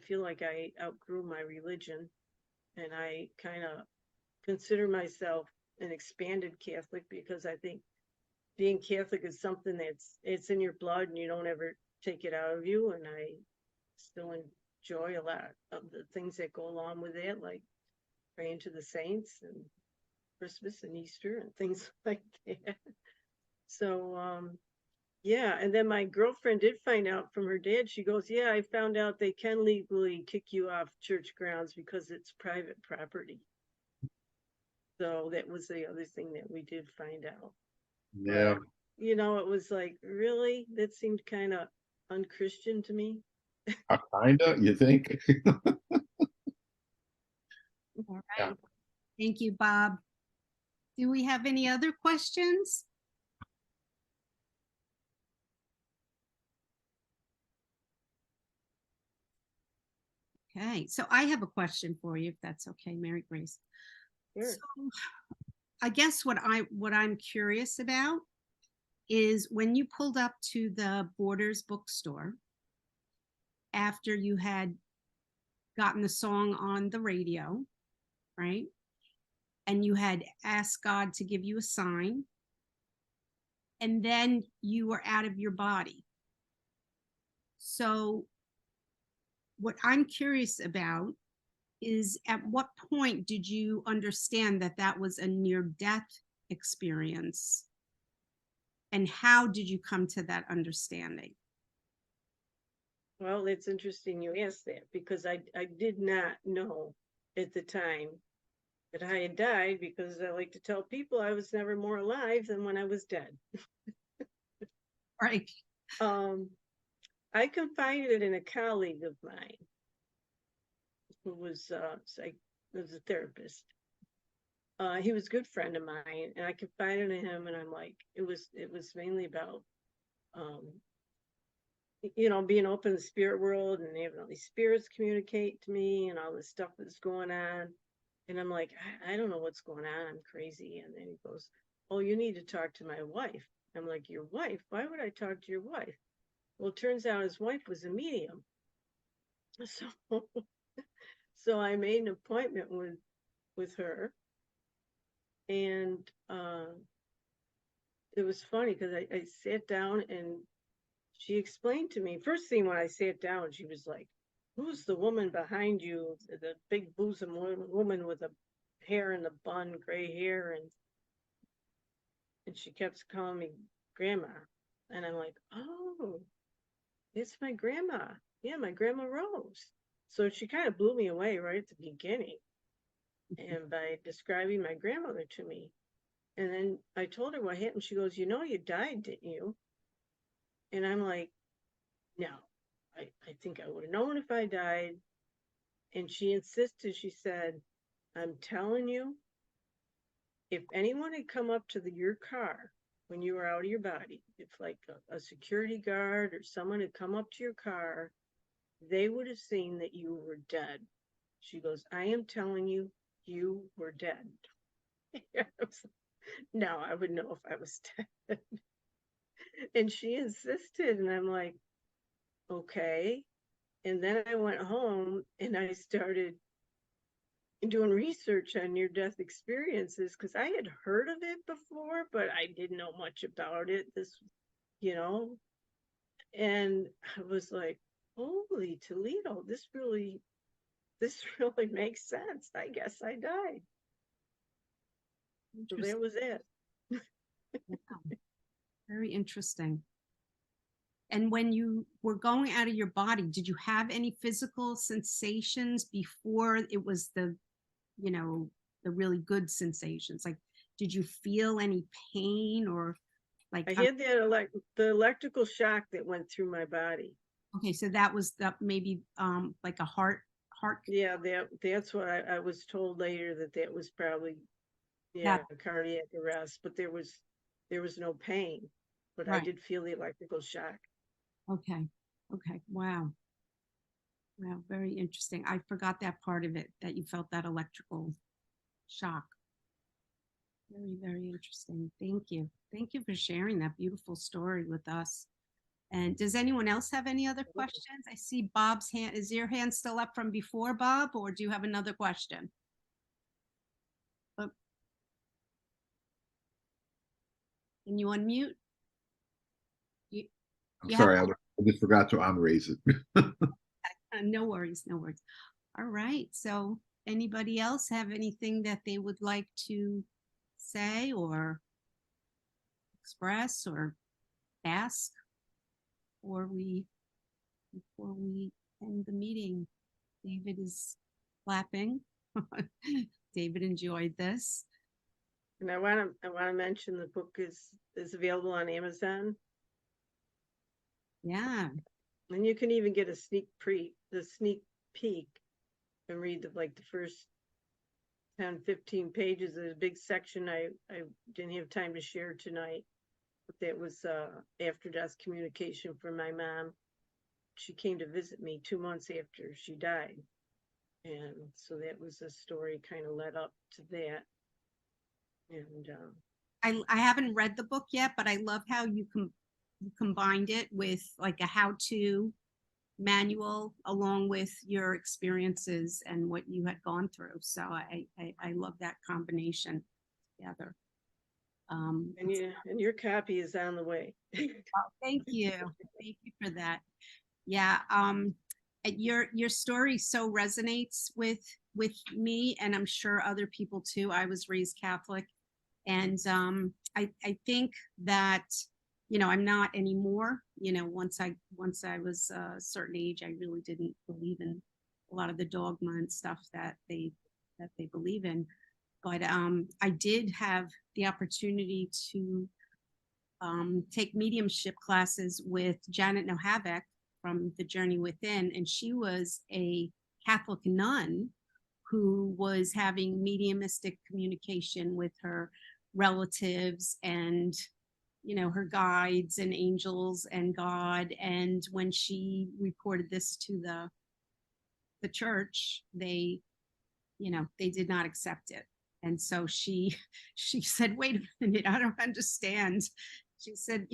feel like I outgrew my religion, and I kind of consider myself an expanded Catholic because I think being Catholic is something it's in your blood and you don't ever take it out of you. And I still enjoy a lot of the things that go along with it, like praying to the saints and Christmas and Easter and things like that. So, yeah. And then my girlfriend did find out from her dad. She goes, yeah, I found out they can legally kick you off church grounds because it's private property. So that was the other thing that we did find out. Yeah. But, you know, it was like, really? That seemed kind of unchristian to me. Kinda, you think? All Yeah. right. Thank you, Bob. Do we have any other questions? Okay, so I have a question for you, if that's okay, Mary Grace. Sure. So I guess what I'm curious about is when you pulled up to the Borders bookstore after you had gotten the song on the radio, right? And you had asked God to give you a sign, and then you were out of your body. So what I'm curious about is, at what point did you understand that that was a near-death experience? And how did you come to that understanding? Well, it's interesting you asked that because I did not know at the time that I had died, because I like to tell people I was never more alive than when I was dead. Right. I confided in a colleague of mine who was a therapist. He was a good friend of mine, and I confided in him, and I'm like, it was mainly about you know, being open to the spirit world and having all these spirits communicate to me and all this stuff that's going on. And I'm like, I don't know what's going on. I'm crazy. And then he goes, oh, you need to talk to my wife. I'm like, your wife? Why would I talk to your wife? Well, it turns out his wife was a medium. So, so I made an appointment with her. And it was funny because I sat down and she explained to me, first thing when I sat down, she was like, who's the woman behind you? The big bosom woman with the hair in the bun, gray hair. And she kept calling me grandma. And I'm like, oh, it's my grandma. Yeah, my grandma Rose. So she kind of blew me away right at the beginning. And by describing my grandmother to me. And then I told her what happened. She goes, you know, you died, didn't you? And I'm like, no, I think I would have known if I died. And she insisted, she said, I'm telling you, if anyone had come up to your car when you were out of your body, if like a security guard or someone had come up to your car, they would have seen that you were dead. She goes, I am telling you, you were dead. No, I would know if I was dead. And she insisted, and I'm like, okay. And then I went home and I started doing research on near-death experiences because I had heard of it before, but I didn't know much about it. You know, and I was like, holy Toledo, this really makes sense. I guess I died. So that was it. Wow. Very interesting. And when you were going out of your body, did you have any physical sensations before it was the really good sensations? Like, did you feel any pain or like? I had the electrical shock that went through my body. Okay, so that was maybe like a heart. Yeah, that's what I was told later, that was probably cardiac arrest, but there was no pain, but right. I did feel the electrical shock. Okay. Wow. Very interesting. I forgot that part of it, that you felt that electrical shock. Very, very interesting. Thank you. Thank you for sharing that beautiful story with us. And does anyone else have any other questions? I see Bob's hand. Is your hand still up from before, Bob, or do you have another question? Oh. Can you unmute? I'm You sorry, have- I just forgot to unraise it. no worries, no worries. All right. So anybody else have anything that they would like to say or express or ask before we end the meeting? David is clapping. David enjoyed this. And I want to mention the book is available on Amazon, Yeah. and you can even get a sneak peek and read the first 10, 15 pages. There's a big section I didn't have time to share tonight, but that was after death communication from my mom. She came to visit me 2 months after she died, and so that was a story kind of led up to that. And I haven't read the book yet, but I love how you combined it with like a how-to manual along with your experiences and what you had gone through. So I love that combination together. And your copy is on the way. Thank you. Thank you for that. Yeah. Your story so resonates with me, and I'm sure other people too. I was raised Catholic, and I think that, I'm not anymore. Once I was a certain age, I really didn't believe in a lot of the dogma and stuff that they believe in. But I did have the opportunity to take mediumship classes with Janet Nohavec from The Journey Within, and she was a Catholic nun who was having mediumistic communication with her relatives and her guides and angels and God. And when she reported this to the church, they did not accept it. And so she said, wait a minute, I don't understand. She said,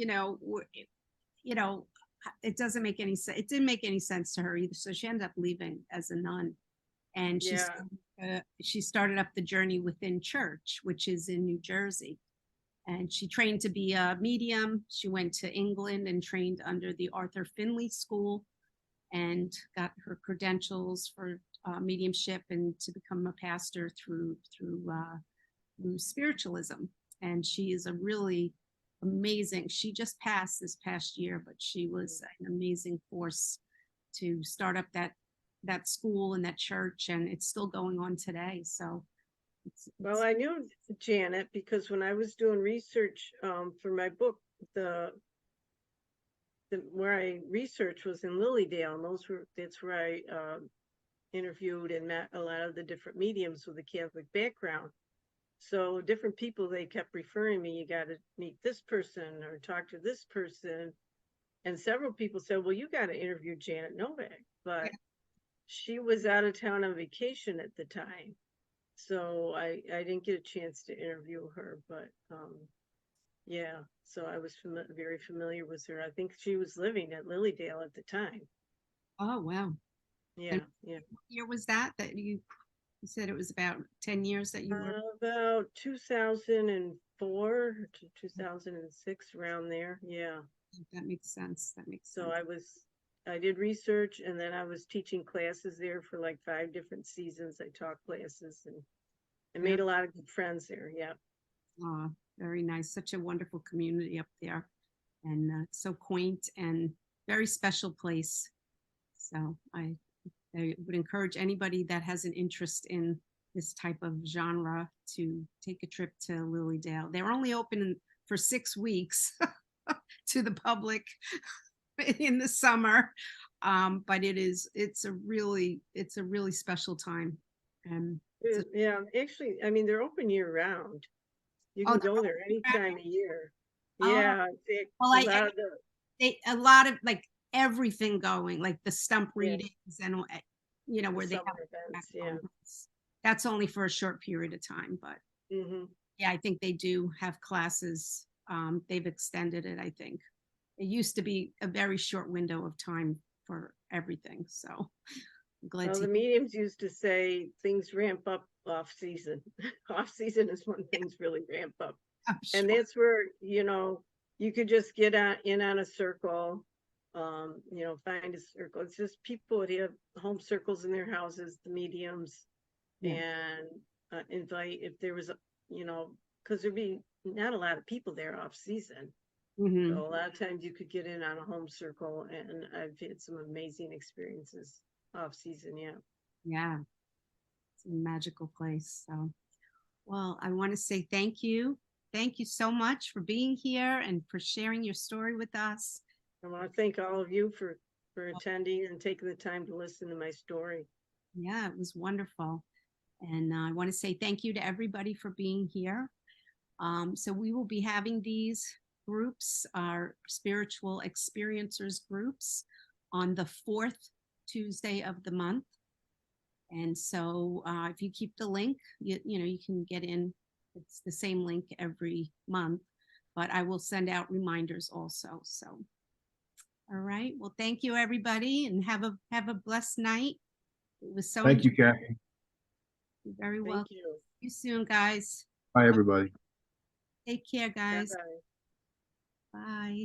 it doesn't make any sense. It didn't make any sense to her either. So she ended up leaving as a nun. And she started up the Journey Within Church, which is in New Jersey. And she trained to be a medium. She went to England and trained under the Arthur Finley School and got her credentials for mediumship and to become a pastor through spiritualism. And she is a really amazing, she just passed this past year, but she was an amazing force to start up that school and that church, and it's still going on today. So well, I knew Janet because when I was doing research for my book, where I researched was in Lilydale, and that's where I interviewed and met a lot of the different mediums with a Catholic background. So different people, they kept referring me, you got to meet this person or talk to this person. And several people said, well, you got to interview Janet Novak, but she was out of town on vacation at the time. So I didn't get a chance to interview her, but yeah, so I was very familiar with her. I think she was living at Lilydale at the time. Oh, wow. Yeah. What year was that you said it was about 10 years that you were? About 2004 to 2006, around there. Yeah. That makes sense. So I did research, and then I was teaching classes there for like 5 different seasons. I taught classes and made a lot of good friends there. Yeah. Oh, very nice. Such a wonderful community up there, and so quaint and very special place. So I would encourage anybody that has an interest in this type of genre to take a trip to Lilydale. They're only open for 6 weeks to the public in the summer, but it's a really special time. And yeah, actually, I mean, they're open year round. You can go there any time of year. Yeah, well, a lot of like everything going, like the stump readings and where they have events. Yeah, that's only for a short period of time, but Yeah, I think they do have classes. They've extended it, I think. It used to be a very short window of time for everything. So I'm glad Well, to the mediums used to say things ramp up off season. Off season is when things really ramp up. I'm And sure. that's where, you could just get in on a circle, find a circle. It's just people would have home circles in their houses, the mediums, Yeah. and invite if there was, because there'd be not a lot of people there off season. Mhm. So a lot of times you could get in on a home circle, and I've had some amazing experiences off season. Yeah. Yeah, it's a magical place. So, well, I want to say thank you. Thank you so much for being here and for sharing your story with us. I want to thank all of you for attending and taking the time to listen to my story. Yeah, it was wonderful. And I want to say thank you to everybody for being here. So we will be having these groups, our spiritual experiencers groups, on the 4th Tuesday of the month. And so if you keep the link, you can get in. It's the same link every month, but I will send out reminders also. So, all right. Well, thank you, everybody, and have a blessed night. It was so Thank you, Kathy. You're very Thank welcome. you. See you soon, guys. Bye, everybody. Take care, guys. Bye-bye. Bye.